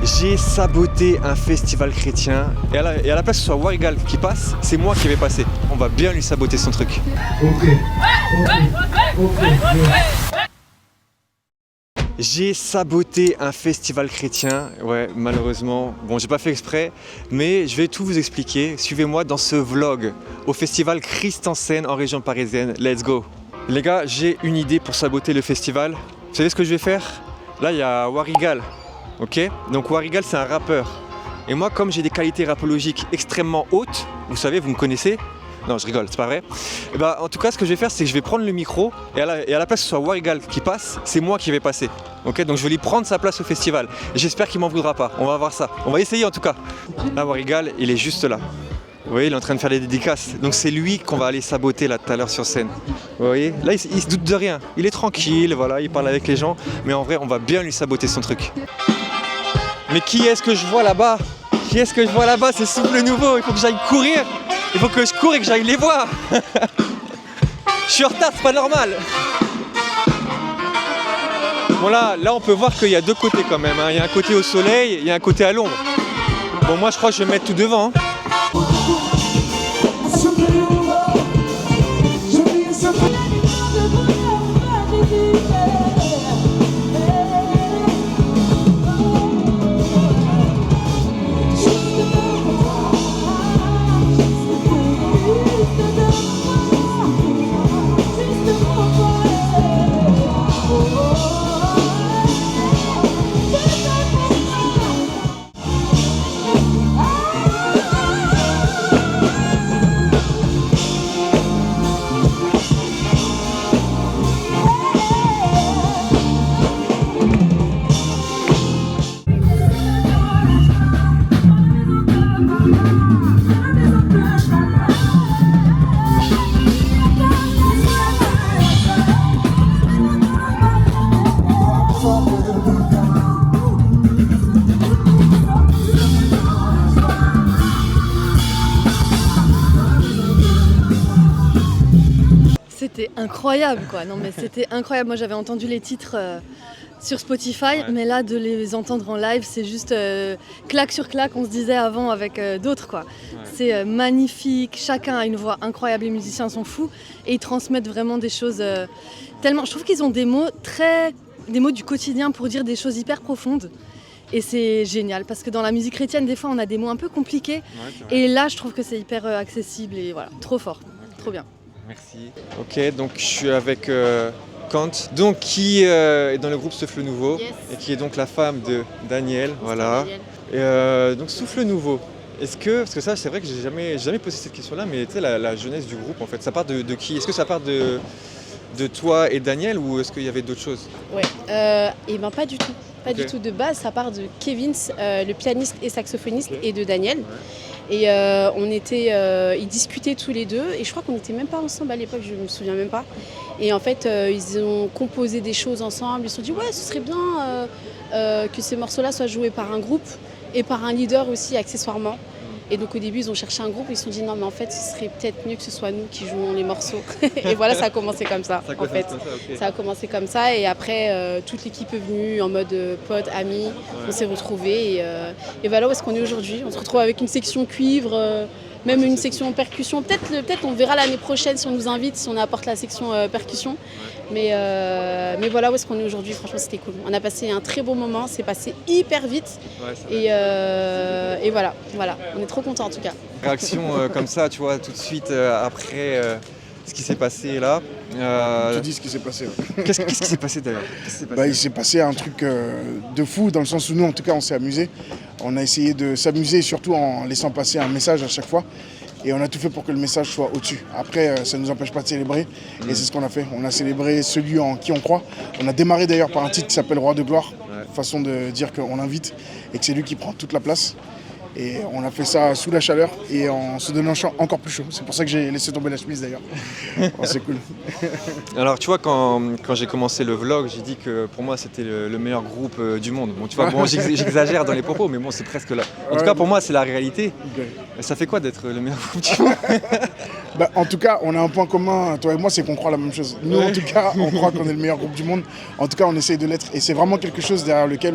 J'ai saboté un festival chrétien et à la place que ce soit Warigal qui passe, c'est moi qui vais passer. On va bien lui saboter son truc. J'ai saboté un festival chrétien, ouais, malheureusement. Bon, j'ai pas fait exprès, mais je vais tout vous expliquer. Suivez-moi dans ce vlog au festival Christ en Scène en région parisienne. Let's go! Les gars, j'ai une idée pour saboter le festival. Vous savez ce que je vais faire? Là, il y a Warigal, ok? Donc Warigal, c'est un rappeur. Et moi, comme j'ai des qualités rapologiques extrêmement hautes, vous savez, vous me connaissez? Non, je rigole, c'est pas vrai. Et bah, en tout cas, ce que je vais faire, c'est que je vais prendre le micro et à la place que ce soit Warigal qui passe, c'est moi qui vais passer. Ok, donc je vais lui prendre sa place au festival. Et j'espère qu'il m'en voudra pas. On va voir ça. On va essayer en tout cas. Là, Warigal, il est juste là. Vous voyez, il est en train de faire des dédicaces. Donc c'est lui qu'on va aller saboter là tout à l'heure sur scène. Vous voyez, là, il se doute de rien. Il est tranquille, voilà, il parle avec les gens. Mais en vrai, on va bien lui saboter son truc. Mais qui est-ce que je vois là-bas? Qui est-ce que je vois là-bas? C'est Souffle Nouveau. Il faut que j'aille courir. Il faut que je cours et que j'aille les voir. Je suis en retard, c'est pas normal. Bon là on peut voir qu'il y a deux côtés quand même. Hein. Il y a un côté au soleil, il y a un côté à l'ombre. Bon moi je crois que je vais me mettre tout devant. Hein. C'était incroyable quoi, non mais c'était incroyable, moi j'avais entendu les titres sur Spotify, ouais. Mais là de les entendre en live c'est juste claque sur claque, on se disait avant avec d'autres quoi. Ouais. C'est magnifique, chacun a une voix incroyable, les musiciens sont fous et ils transmettent vraiment des choses tellement, je trouve qu'ils ont des mots du quotidien pour dire des choses hyper profondes. Et c'est génial parce que dans la musique chrétienne des fois on a des mots un peu compliqués et là je trouve que c'est hyper accessible et voilà, trop fort, trop bien. Merci. Ok, donc je suis avec Kant, donc qui est dans le groupe Souffle Nouveau, yes. Et qui est donc la femme de Daniel, voilà. Et donc Souffle Nouveau, est-ce que, parce que ça c'est vrai que j'ai jamais posé cette question-là, mais tu sais la jeunesse du groupe en fait, ça part de qui? Est-ce que ça part de toi et Daniel ou est-ce qu'il y avait d'autres choses? Ouais, et ben pas du tout. Pas du tout de base, ça part de Kevin, le pianiste et saxophoniste, et de Daniel. Ouais. Et ils discutaient tous les deux, et je crois qu'on n'était même pas ensemble à l'époque, je me souviens même pas. Et en fait, ils ont composé des choses ensemble, ils se sont dit ouais, ce serait bien que ces morceaux-là soient joués par un groupe et par un leader aussi accessoirement. Et donc au début ils ont cherché un groupe, ils se sont dit non mais en fait ce serait peut-être mieux que ce soit nous qui jouons les morceaux. Et voilà, ça a commencé comme ça en fait. Ça a commencé comme ça et après toute l'équipe est venue en mode potes, amis, on s'est retrouvés et voilà où est-ce qu'on est aujourd'hui. On se retrouve avec une section cuivre, même une section percussion. Peut-être on verra l'année prochaine si on nous invite, si on apporte la section percussion. Mais voilà où est-ce qu'on est aujourd'hui, franchement c'était cool. On a passé un très bon moment, c'est passé hyper vite et voilà, on est trop contents en tout cas. Réaction comme ça, tu vois, tout de suite après ce qui s'est passé là. Tu dis ce qui s'est passé. Ouais. Qu'est-ce qui s'est passé d'ailleurs? Il s'est passé un truc de fou dans le sens où nous en tout cas on s'est amusé. On a essayé de s'amuser surtout en laissant passer un message à chaque fois. Et on a tout fait pour que le message soit au-dessus. Après, ça ne nous empêche pas de célébrer. Et c'est ce qu'on a fait. On a célébré celui en qui on croit. On a démarré d'ailleurs par un titre qui s'appelle Roi de gloire. Façon de dire qu'on invite et que c'est lui qui prend toute la place. Et on a fait ça sous la chaleur et en se donnant encore plus chaud. C'est pour ça que j'ai laissé tomber la chemise d'ailleurs. Oh, c'est cool. Alors tu vois, quand j'ai commencé le vlog, j'ai dit que pour moi c'était le meilleur groupe du monde. Bon, tu vois, bon, j'exagère dans les propos, mais bon, c'est presque là. En tout cas, pour moi, c'est la réalité. Okay. Ça fait quoi d'être le meilleur groupe du monde? En tout cas, on a un point commun, toi et moi, c'est qu'on croit la même chose. Nous, en tout cas, on croit qu'on est le meilleur groupe du monde. En tout cas, on essaye de l'être. Et c'est vraiment quelque chose derrière lequel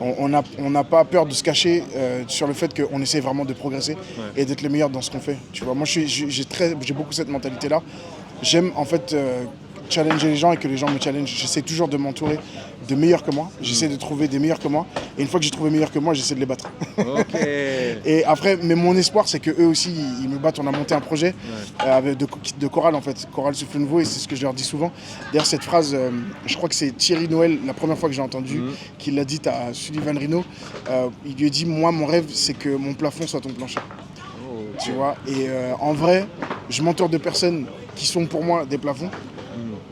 on n'a pas peur de se cacher sur le fait qu'on essaie vraiment de progresser et d'être les meilleurs dans ce qu'on fait. Tu vois, moi, j'ai beaucoup cette mentalité-là. J'aime en fait challenger les gens et que les gens me challengent. J'essaie toujours de m'entourer de meilleurs que moi. J'essaie de trouver des meilleurs que moi. Et une fois que j'ai trouvé meilleurs que moi, j'essaie de les battre. Okay. Et après, mais mon espoir, c'est qu'eux aussi, ils me battent. On a monté un projet de chorale, en fait. Chorale Souffle Nouveau, et c'est ce que je leur dis souvent. D'ailleurs, cette phrase, je crois que c'est Thierry Noël, la première fois que j'ai entendu, qui l'a dite à Sullivan Rino. Il lui a dit, moi, mon rêve, c'est que mon plafond soit ton plancher. Tu vois, et en vrai, je m'entoure de personnes qui sont pour moi des plafonds.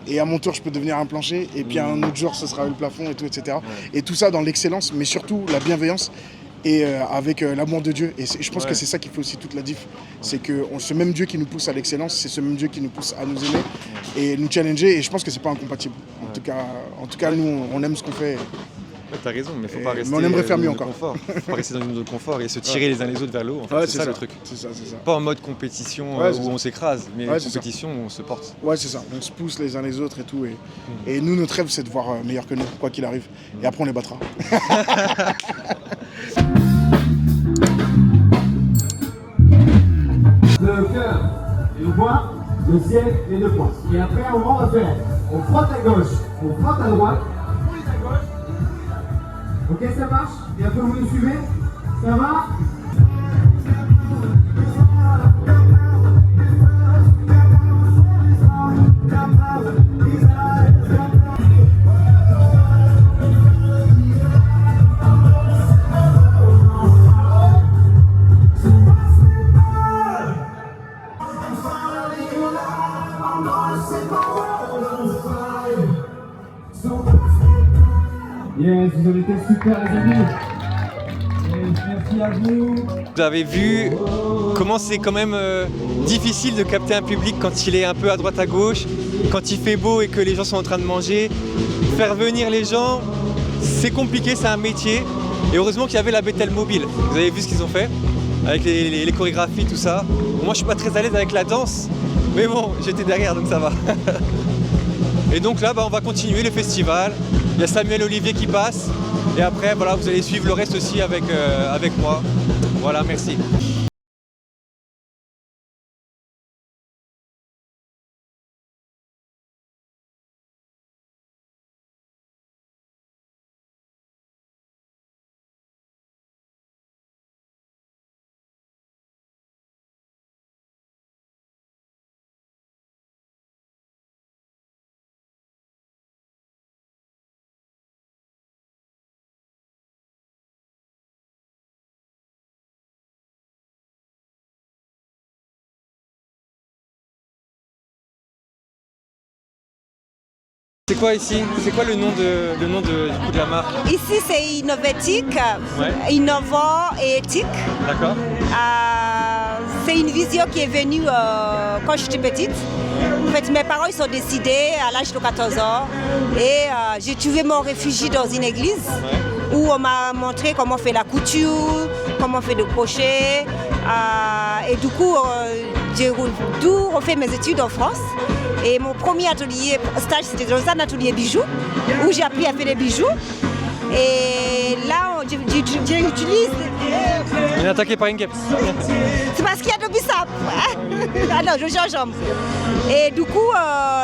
Et à mon tour, je peux devenir un plancher. Et puis un autre jour, ce sera le plafond et tout, etc. Et tout ça dans l'excellence, mais surtout la bienveillance et avec l'amour de Dieu. Et je pense que c'est ça qui fait aussi toute la diff. C'est que ce même Dieu qui nous pousse à l'excellence, c'est ce même Dieu qui nous pousse à nous aimer et nous challenger. Et je pense que c'est pas incompatible. En tout cas, nous, on aime ce qu'on fait. T'as raison, mais faut pas rester on aimerait faire mieux encore. Faut pas rester dans une zone de confort et se tirer les uns les autres vers le haut. En fait, c'est ça le truc. C'est ça. Pas en mode compétition où on s'écrase, mais compétition où on se porte. Ouais, c'est ça. On se pousse les uns les autres et tout. Et nous, notre rêve, c'est de voir meilleur que nous, quoi qu'il arrive. Et après, on les battra. Le cœur et le poing, le ciel et le poing. Et après, on va faire. On frotte à gauche, on frotte à droite. Ok, ça marche? Et après vous nous suivez? Ça va? Yes, vous avez été super les amis. Yes, merci à vous. Vous avez vu comment c'est quand même difficile de capter un public quand il est un peu à droite à gauche, quand il fait beau et que les gens sont en train de manger. Faire venir les gens, c'est compliqué, c'est un métier. Et heureusement qu'il y avait la Bethel Mobile. Vous avez vu ce qu'ils ont fait avec les chorégraphies, tout ça. Moi, je suis pas très à l'aise avec la danse, mais bon, j'étais derrière, donc ça va. Et donc là, on va continuer le festival. Il y a Samuel Olivier qui passe. Et après, voilà, vous allez suivre le reste aussi avec moi. Voilà, merci. C'est quoi ici? C'est quoi le nom du coup de la marque? Ici, c'est innovatique, innovant et éthique. D'accord. C'est une vision qui est venue quand j'étais petite. En fait, mes parents ils sont décédés à l'âge de 14 ans et j'ai trouvé mon réfugié dans une église où on m'a montré comment on fait la couture, comment on fait le crochet. Et du coup, d'où on fait mes études en France. Et mon premier atelier stage, c'était dans un atelier bijoux où j'ai appris à faire des bijoux. Et là, j'utilise... On est attaqué par une guêpe. C'est parce qu'il y a de bissap. Ah non, je gingembre. Et du coup,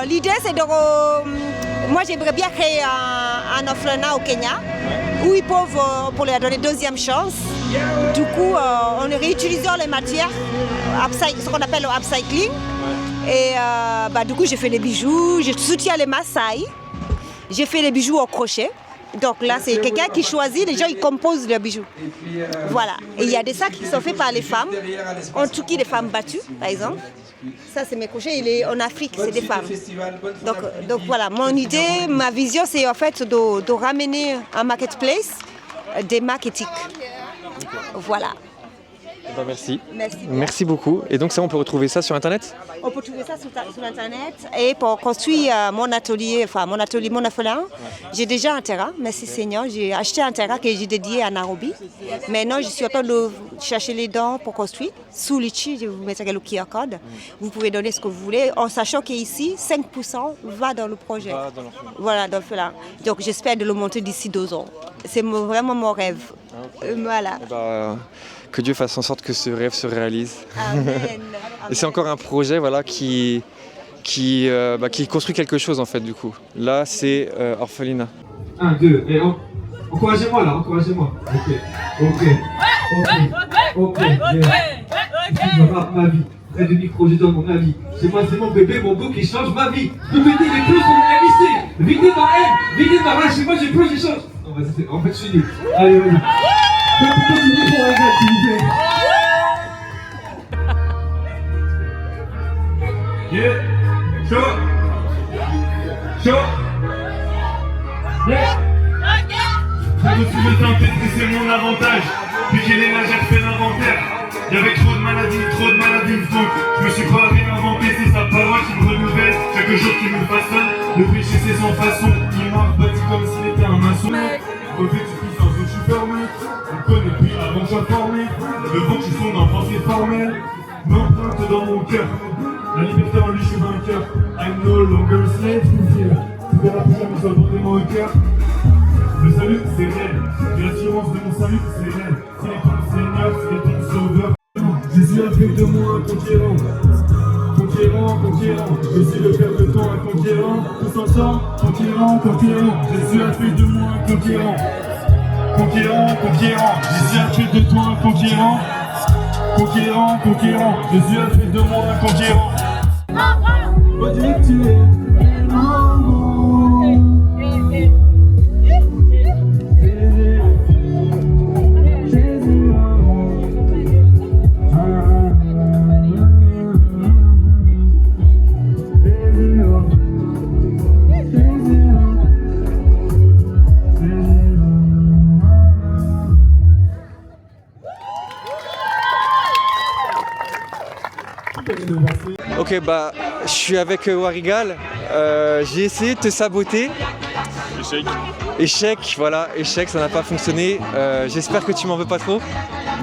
l'idée, c'est de... Moi, j'aimerais bien créer un orphelinat au Kenya où ils peuvent, pour leur donner deuxième chance. Du coup, en réutilisant les matières, ce qu'on appelle le upcycling. Et du coup, j'ai fait des bijoux, je soutiens les Maasai. J'ai fait les bijoux au crochet. Donc là, c'est quelqu'un qui choisit, les gens ils composent leurs bijoux. Voilà. Et il y a des sacs qui sont faits par les femmes, en tout cas des femmes battues, par exemple. Ça, c'est mes crochets, en Afrique, c'est des femmes. Donc voilà, mon idée, ma vision, c'est en fait de ramener un marketplace des marques éthiques. Voilà. Merci. Merci beaucoup. Et donc ça, on peut retrouver ça sur Internet? On peut trouver ça sur Internet. Et pour construire mon atelier, mon orphelin, j'ai déjà un terrain, merci Seigneur. J'ai acheté un terrain que j'ai dédié à Nairobi. Maintenant, je suis en train de chercher les dons pour construire. Sous l'ICHI, je vais vous mettre le QR code. Vous pouvez donner ce que vous voulez, en sachant qu'ici, 5% va dans le projet. Voilà, dans l'orphelin. Donc j'espère de le monter d'ici 2 ans. c'est vraiment mon rêve. Voilà. Eh ben, que Dieu fasse en sorte que ce rêve se réalise. Amen. Et c'est encore un projet voilà, qui construit quelque chose en fait du coup. Là c'est Orphelinat. 1, 2, et encouragez-moi là, encouragez-moi. Ok. Je rappe ma vie. Près du micro, je donne mon avis. C'est moi, c'est mon bébé, mon beau qui change ma vie. Vous mettez les clous sur mon amitié. Videz ma haine, videz ma rage. Chez moi, j'ai plus, j'échange. Non, vas-y, en fait, je suis nul. Allez, vas-y. Fais plutôt du micro, les gars, s'il vous plaît. Yeah. Chaud. Yeah. Je me suis le temps, peut-être que c'est mon avantage. Puis j'ai les nageurs, j'ai fait l'inventaire. Y'avait trop de maladies, donc je me suis pas réinventé, c'est sa parole qui me renouvelle. Chaque jour qui me façonne, le péché c'est sans façon. Il m'a bâti comme s'il était un maçon. Refait du puissance, donc je suis fermé. On connaît depuis avant que je sois formé. Le vent qui sonne en pensée formelle m'empreinte dans mon cœur. La liberté en lui, je suis vainqueur. I'm no longer slave to fear. Tu verras plus jamais soit porté-moi au cœur. Le salut c'est réel, et l'assurance de mon salut c'est réel. C'est ton Seigneur, c'est ton Sauveur. Jésus a fait de moi un conquérant. Je suis le père de temps, un conquérant. Tous ensemble, conquérant. Jésus a fait de moi un conquérant. Jésus a fait de toi un conquérant. Jésus a fait de moi un conquérant. On dit que tu es Ok, bah, je suis avec Warigal. J'ai essayé de te saboter. Échec, voilà, ça n'a pas fonctionné. J'espère que tu m'en veux pas trop.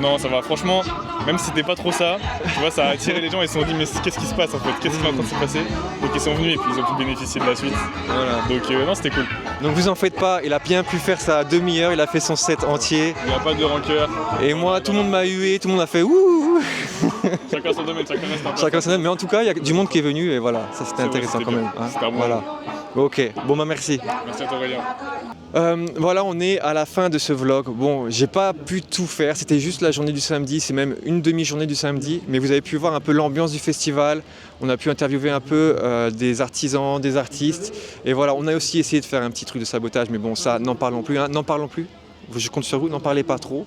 Non, ça va, franchement, même si c'était pas trop ça, tu vois, ça a attiré les gens et ils se sont dit, mais qu'est-ce qui se passe en fait? Qu'est-ce qui est en train de se passer? Donc ils sont venus et puis ils ont pu bénéficier de la suite. Voilà. Donc non, c'était cool. Donc vous en faites pas, il a bien pu faire sa demi-heure, il a fait son set entier. Il n'y a pas de rancœur. Et moi, tout le monde m'a hué, tout le monde a fait ouh. Chacun son domaine, chacun reste un peu. Chacun son domaine, mais en tout cas, il y a du monde qui est venu et voilà, ça c'était intéressant quand même. Hein, c'était un bon voilà. Ok, bon bah merci. Merci à toi Aurélien. Voilà, on est à la fin de ce vlog. Bon, j'ai pas pu tout faire, c'était juste la journée du samedi, c'est même une demi-journée du samedi, mais vous avez pu voir un peu l'ambiance du festival. On a pu interviewer un peu des artisans, des artistes, et voilà, on a aussi essayé de faire un petit truc de sabotage, mais bon, ça, n'en parlons plus, hein, n'en parlons plus. Je compte sur vous, n'en parlez pas trop.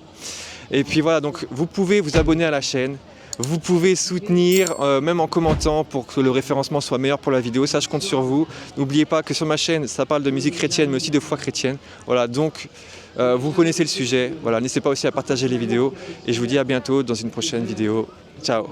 Et puis voilà, donc vous pouvez vous abonner à la chaîne. Vous pouvez soutenir, même en commentant, pour que le référencement soit meilleur pour la vidéo. Ça, je compte sur vous. N'oubliez pas que sur ma chaîne, ça parle de musique chrétienne, mais aussi de foi chrétienne. Voilà, donc vous connaissez le sujet. Voilà, n'hésitez pas aussi à partager les vidéos. Et je vous dis à bientôt dans une prochaine vidéo. Ciao.